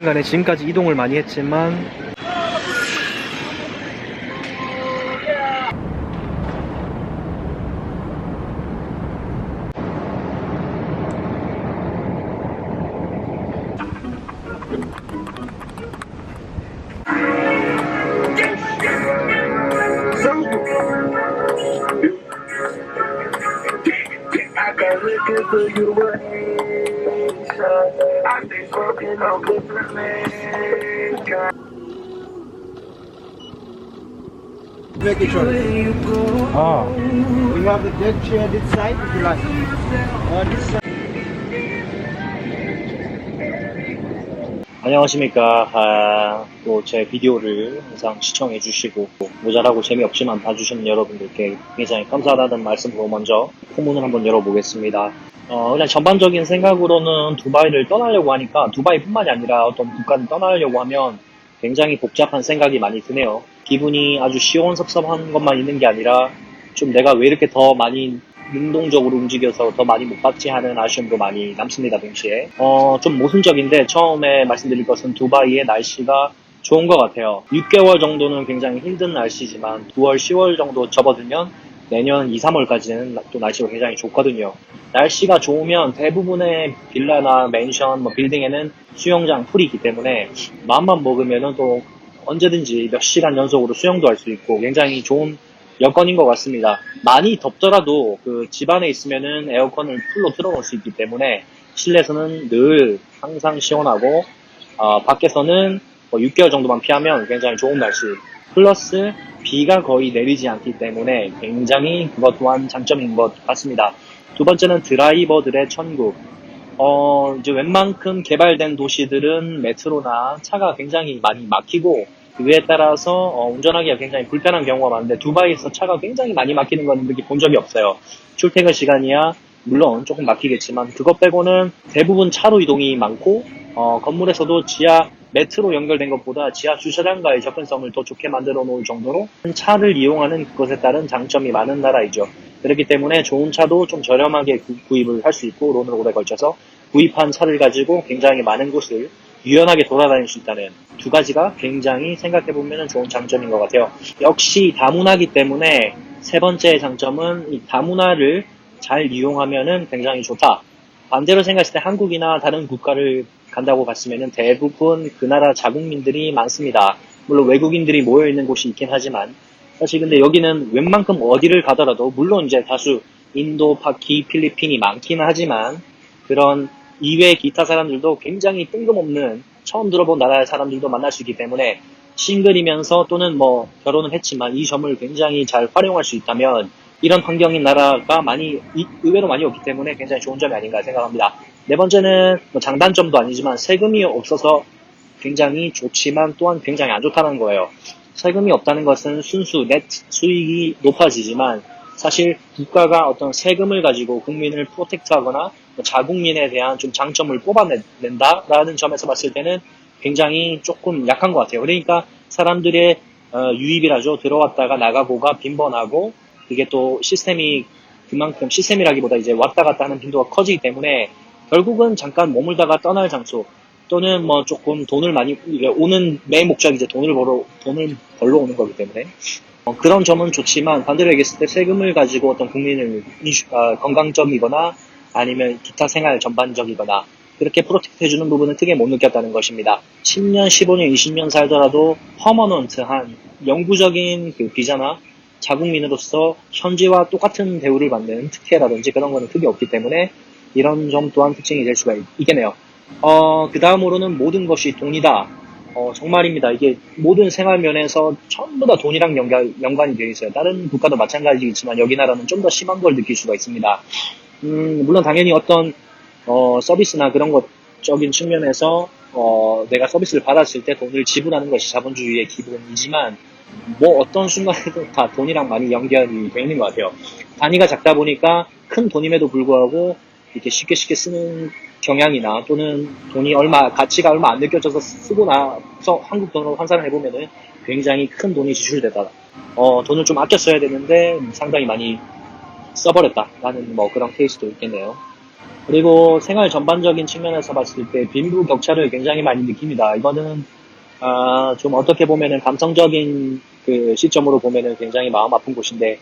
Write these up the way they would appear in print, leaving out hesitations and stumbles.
간에 지금까지 이동을 많이 했지만 Make it short. 아 We have the deck chair this side if you like. This side. 안녕하십니까. 또 제 비디오를 항상 시청해주시고 모자라고 재미없지만 봐주시는 여러분들께 굉장히 감사하다는 말씀으로 먼저 포문을 한번 열어보겠습니다. 그냥 전반적인 생각으로는 두바이를 떠나려고 하니까 두바이뿐만이 아니라 어떤 국가를 떠나려고 하면 굉장히 복잡한 생각이 많이 드네요. 기분이 아주 시원섭섭한 것만 있는 게 아니라 좀 내가 왜 이렇게 더 많이 능동적으로 움직여서 더 많이 못 받지 하는 아쉬움도 많이 남습니다, 동시에. 좀 모순적인데 처음에 말씀드릴 것은 두바이의 날씨가 좋은 것 같아요. 6개월 정도는 굉장히 힘든 날씨지만 9월, 10월 정도 접어들면 내년 2, 3월까지는 또 날씨가 굉장히 좋거든요. 날씨가 좋으면 대부분의 빌라나 맨션, 빌딩에는 수영장, 풀이 있기 때문에 마음만 먹으면은 또 언제든지 몇 시간 연속으로 수영도 할 수 있고 굉장히 좋은 여건인 것 같습니다. 많이 덥더라도 그 집안에 있으면은 에어컨을 풀로 틀어놓을 수 있기 때문에 실내에서는 늘 항상 시원하고 밖에서는 6개월 정도만 피하면 굉장히 좋은 날씨. 플러스 비가 거의 내리지 않기 때문에 굉장히 그것 또한 장점인 것 같습니다. 두 번째는 드라이버들의 천국. 이제 웬만큼 개발된 도시들은 메트로나 차가 굉장히 많이 막히고 그에 따라서 운전하기가 굉장히 불편한 경우가 많은데 두바이에서 차가 굉장히 많이 막히는 건 이렇게 본 적이 없어요. 출퇴근 시간이야 물론 조금 막히겠지만 그것 빼고는 대부분 차로 이동이 많고 건물에서도 지하 메트로 연결된 것보다 지하 주차장과의 접근성을 더 좋게 만들어 놓을 정도로 차를 이용하는 그것에 따른 장점이 많은 나라이죠. 그렇기 때문에 좋은 차도 좀 저렴하게 구입을 할 수 있고 론을 오래 걸쳐서 구입한 차를 가지고 굉장히 많은 곳을 유연하게 돌아다닐 수 있다는 두 가지가 굉장히 생각해보면 좋은 장점인 것 같아요. 역시 다문화기 때문에 세 번째 장점은 이 다문화를 잘 이용하면 굉장히 좋다. 반대로 생각했을 때 한국이나 다른 국가를 간다고 봤으면 대부분 그 나라 자국민들이 많습니다. 물론 외국인들이 모여있는 곳이 있긴 하지만 사실 근데 여기는 웬만큼 어디를 가더라도 물론 이제 다수 인도, 파키, 필리핀이 많기는 하지만 그런 이외의 기타 사람들도 굉장히 뜬금없는 처음 들어본 나라의 사람들도 만날 수 있기 때문에 싱글이면서 또는 결혼을 했지만 이 점을 굉장히 잘 활용할 수 있다면 이런 환경인 나라가 의외로 많이 없기 때문에 굉장히 좋은 점이 아닌가 생각합니다. 네 번째는 장단점도 아니지만 세금이 없어서 굉장히 좋지만 또한 굉장히 안 좋다는 거예요. 세금이 없다는 것은 순수 넷 수익이 높아지지만 사실 국가가 어떤 세금을 가지고 국민을 프로텍트하거나 자국민에 대한 좀 장점을 뽑아낸다라는 점에서 봤을 때는 굉장히 조금 약한 것 같아요. 그러니까 사람들의 유입이라죠. 들어왔다가 나가고가 빈번하고 그게 또 시스템이 그만큼 시스템이라기보다 이제 왔다 갔다 하는 빈도가 커지기 때문에 결국은 잠깐 머물다가 떠날 장소 또는 조금 돈을 많이 오는 매 목적이 이제 돈을 벌러 오는 거기 때문에 그런 점은 좋지만 반대로 얘기했을 때 세금을 가지고 어떤 국민을 건강적이거나 아니면 기타 생활 전반적이거나 그렇게 프로텍트 해주는 부분은 크게 못 느꼈다는 것입니다. 10년, 15년, 20년 살더라도 퍼머넌트한 영구적인 그 비자나 자국민으로서 현지와 똑같은 대우를 받는 특혜라든지 그런 거는 크게 없기 때문에 이런 점 또한 특징이 될 수가 있겠네요. 그 다음으로는 모든 것이 돈이다. 정말입니다. 이게 모든 생활면에서 전부 다 돈이랑 연관이 되어 있어요. 다른 국가도 마찬가지겠지만 여기 나라는 좀 더 심한 걸 느낄 수가 있습니다. 물론 당연히 어떤 서비스나 그런 것적인 측면에서 내가 서비스를 받았을 때 돈을 지불하는 것이 자본주의의 기본이지만 어떤 순간에도 다 돈이랑 많이 연결이 되어 있는 것 같아요. 단위가 작다 보니까 큰 돈임에도 불구하고 이렇게 쉽게 쓰는 경향이나 또는 가치가 얼마 안 느껴져서 쓰고 나서 한국 돈으로 환산을 해보면은 굉장히 큰 돈이 지출되다. 돈을 좀 아껴 써야 되는데 상당히 많이 써버렸다라는 그런 케이스도 있겠네요. 그리고 생활 전반적인 측면에서 봤을 때 빈부격차를 굉장히 많이 느낍니다. 이거는 좀 어떻게 보면은 감성적인 그 시점으로 보면은 굉장히 마음 아픈 곳인데,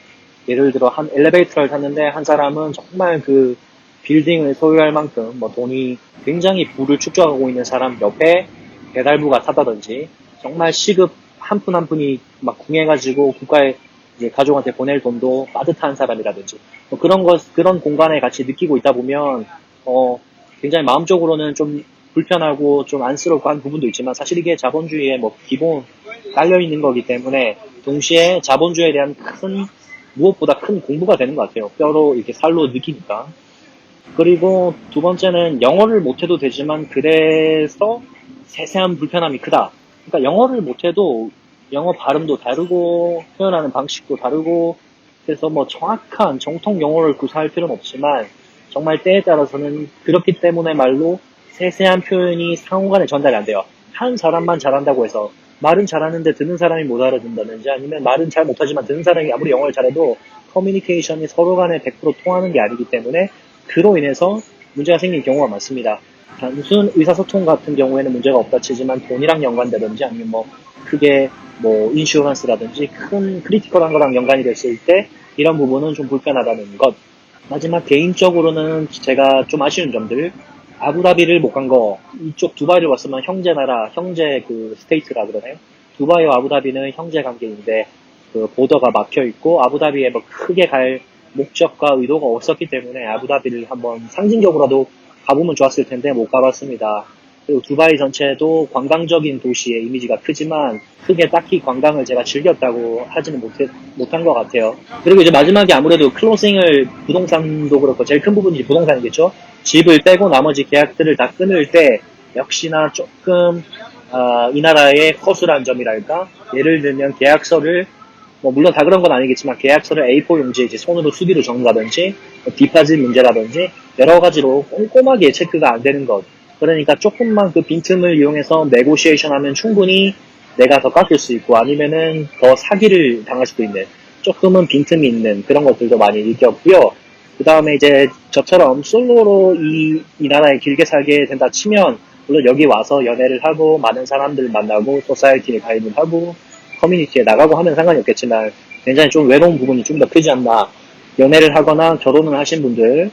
예를 들어 한 엘리베이터를 탔는데 한 사람은 정말 그 빌딩을 소유할 만큼 뭐 돈이 굉장히 부를 축적하고 있는 사람 옆에 배달부가 타다든지, 정말 시급 한 푼 한 푼이 막 궁해가지고 국가에 이제 가족한테 보낼 돈도 빠듯한 사람이라든지, 뭐 그런 공간에 같이 느끼고 있다 보면, 굉장히 마음적으로는 좀 불편하고 좀 안쓰럽고 한 부분도 있지만, 사실 이게 자본주의의 뭐 기본 깔려있는 거기 때문에 동시에 자본주의에 대한 무엇보다 큰 공부가 되는 것 같아요. 뼈로 이렇게 살로 느끼니까. 그리고 두 번째는 영어를 못해도 되지만 그래서 세세한 불편함이 크다. 그러니까 영어를 못해도 영어 발음도 다르고 표현하는 방식도 다르고, 그래서 뭐 정확한 정통 영어를 구사할 필요는 없지만 정말 때에 따라서는 그렇기 때문에 말로 세세한 표현이 상호간에 전달이 안 돼요. 한 사람만 잘한다고 해서 말은 잘하는데 듣는 사람이 못 알아듣는다든지, 아니면 말은 잘 못하지만 듣는 사람이 아무리 영어를 잘해도 커뮤니케이션이 서로 간에 100% 통하는 게 아니기 때문에 그로 인해서 문제가 생긴 경우가 많습니다. 단순 의사소통 같은 경우에는 문제가 없다 치지만 돈이랑 연관되든지, 아니면 뭐 크게 뭐 인슈런스라든지 큰 크리티컬한 거랑 연관이 됐을 때 이런 부분은 좀 불편하다는 것. 마지막 개인적으로는 제가 좀 아쉬운 점들, 아부다비를 못 간 거. 이쪽 두바이를 왔으면 형제 나라, 형제 그 스테이트라 그러나요? 두바이와 아부다비는 형제 관계인데 그 보더가 막혀 있고, 아부다비에 뭐 크게 갈 목적과 의도가 없었기 때문에 아부다비를 한번 상징적으로라도 가보면 좋았을 텐데 못 가봤습니다. 그리고 두바이 전체도 관광적인 도시의 이미지가 크지만 크게 딱히 관광을 제가 즐겼다고 하지는 못한 것 같아요. 그리고 이제 마지막에 아무래도 클로징을, 부동산도 그렇고 제일 큰 부분이 부동산이겠죠. 집을 빼고 나머지 계약들을 다 끊을 때 역시나 조금 이 나라의 허술한 점이랄까. 예를 들면 계약서를, 뭐 물론 다 그런 건 아니겠지만 계약서를 A4 용지에 이제 손으로 수기로 적는다든지, 디파짓 문제라든지 여러 가지로 꼼꼼하게 체크가 안 되는 것. 그러니까 조금만 그 빈틈을 이용해서 네고시에이션 하면 충분히 내가 더 깎일 수 있고, 아니면은 더 사기를 당할 수도 있는, 조금은 빈틈이 있는 그런 것들도 많이 느꼈고요. 그 다음에 이제 저처럼 솔로로 이 나라에 길게 살게 된다 치면, 물론 여기 와서 연애를 하고 많은 사람들 만나고 소사이티에 가입을 하고 커뮤니티에 나가고 하면 상관이 없겠지만, 굉장히 좀 외로운 부분이 좀 더 크지 않나. 연애를 하거나 결혼을 하신 분들은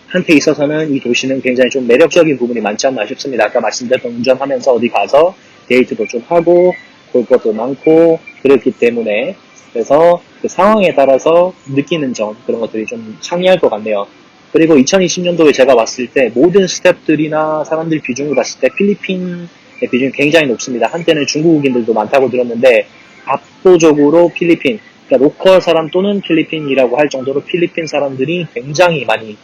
한테 있어서는 이 도시는 굉장히 좀 매력적인 부분이 많지 않나 싶습니다. 아까 말씀드렸던 운전하면서 어디 가서 데이트도 좀 하고 볼 것도 많고 그렇기 때문에, 그래서 그 상황에 따라서 느끼는 점, 그런 것들이 좀 상이할 것 같네요. 그리고 2020년도에 제가 왔을 때 모든 스태프들이나 사람들 비중을 봤을 때 필리핀의 비중이 굉장히 높습니다. 한때는 중국인들도 많다고 들었는데 압도적으로 필리핀, 그러니까 로컬 사람 또는 필리핀이라고 할 정도로 필리핀 사람들이 굉장히 많이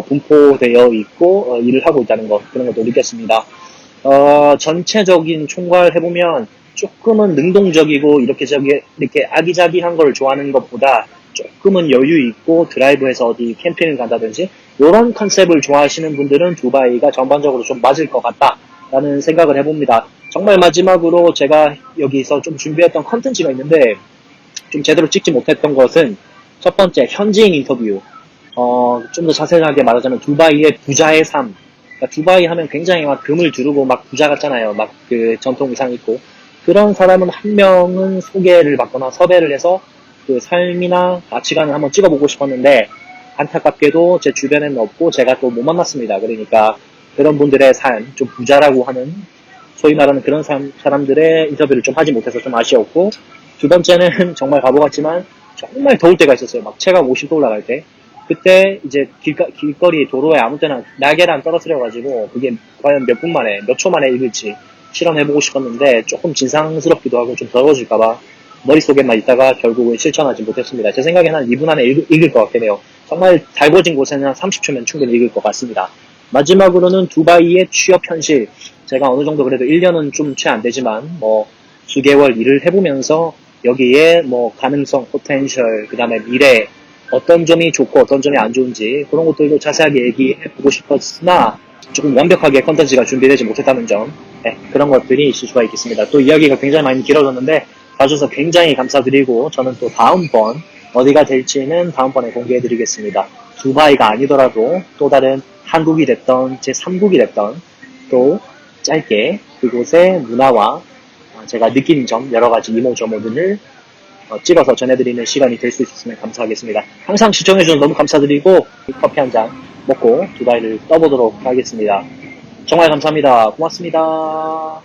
분포되어 있고 일을 하고 있다는 것, 그런 것도 느꼈습니다. 전체적인 총괄해보면 조금은 능동적이고 이렇게 아기자기한 걸 좋아하는 것보다 조금은 여유 있고 드라이브해서 어디 캠핑을 간다든지 이런 컨셉을 좋아하시는 분들은 두바이가 전반적으로 좀 맞을 것 같다라는 생각을 해봅니다. 정말 마지막으로 제가 여기서 좀 준비했던 컨텐츠가 있는데 좀 제대로 찍지 못했던 것은, 첫 번째 현지인 인터뷰. 좀 더 자세하게 말하자면 두바이의 부자의 삶. 그러니까 두바이 하면 굉장히 막 금을 두르고 막 부자 같잖아요. 막 그 전통 의상 입고. 그런 사람은 한 명은 소개를 받거나 섭외를 해서 그 삶이나 가치관을 한번 찍어보고 싶었는데 안타깝게도 제 주변에는 없고 제가 또 못 만났습니다. 그러니까 그런 분들의 삶, 좀 부자라고 하는 소위 말하는 그런 사람들의 인터뷰를 좀 하지 못해서 좀 아쉬웠고, 두 번째는 정말 바보 같지만 정말 더울 때가 있었어요. 막 체감 50도 올라갈 때. 그때 이제 길거리 도로에 아무 때나 날개를 떨어뜨려가지고 그게 과연 몇 분 만에, 몇 초 만에 익을지 실험해보고 싶었는데 조금 진상스럽기도 하고 좀 더러워질까봐 머릿속에만 있다가 결국은 실천하지 못했습니다. 제 생각에는 한 2분 안에 익을 것 같긴 해요. 정말 달궈진 곳에는 한 30초면 충분히 익을 것 같습니다. 마지막으로는 두바이의 취업 현실. 제가 어느 정도 그래도 1년은 좀 채 안 되지만 뭐 수개월 일을 해보면서 여기에 뭐 가능성, 포텐셜, 그 다음에 미래, 어떤 점이 좋고 어떤 점이 안 좋은지 그런 것들도 자세하게 얘기해보고 싶었으나 조금 완벽하게 컨텐츠가 준비되지 못했다는 점, 그런 것들이 있을 수가 있겠습니다. 또 이야기가 굉장히 많이 길어졌는데 봐주셔서 굉장히 감사드리고, 저는 또 다음번 어디가 될지는 다음번에 공개해드리겠습니다. 두바이가 아니더라도 또 다른 한국이 됐던 제3국이 됐던 또 짧게 그곳의 문화와 제가 느끼는 점 여러 가지 이모저모들을 찍어서 전해드리는 시간이 될 수 있었으면 감사하겠습니다. 항상 시청해주셔서 너무 감사드리고 커피 한 잔 먹고 두바이를 떠보도록 하겠습니다. 정말 감사합니다. 고맙습니다.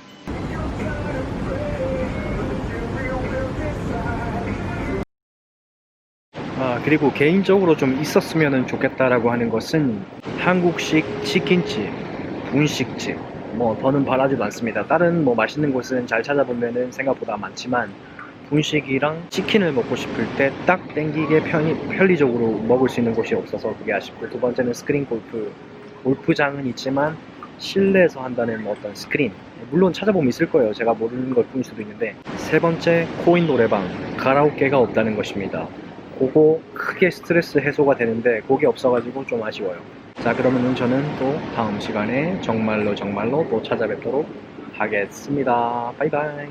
그리고 개인적으로 좀 있었으면 좋겠다라고 하는 것은 한국식 치킨집, 분식집, 더는 바라지도 않습니다. 다른 맛있는 곳은 잘 찾아보면은 생각보다 많지만 분식이랑 치킨을 먹고 싶을 때 딱 땡기게 편리적으로 먹을 수 있는 곳이 없어서 그게 아쉽고, 두 번째는 스크린 골프장은 있지만 실내에서 한다는 어떤 스크린, 물론 찾아보면 있을 거예요. 제가 모르는 걸 뿐일 수도 있는데, 세 번째 코인 노래방, 가라오케가 없다는 것입니다. 그거 크게 스트레스 해소가 되는데 그게 없어가지고 좀 아쉬워요. 자, 그러면 저는 또 다음 시간에 정말로 또 찾아뵙도록 하겠습니다. 바이바이.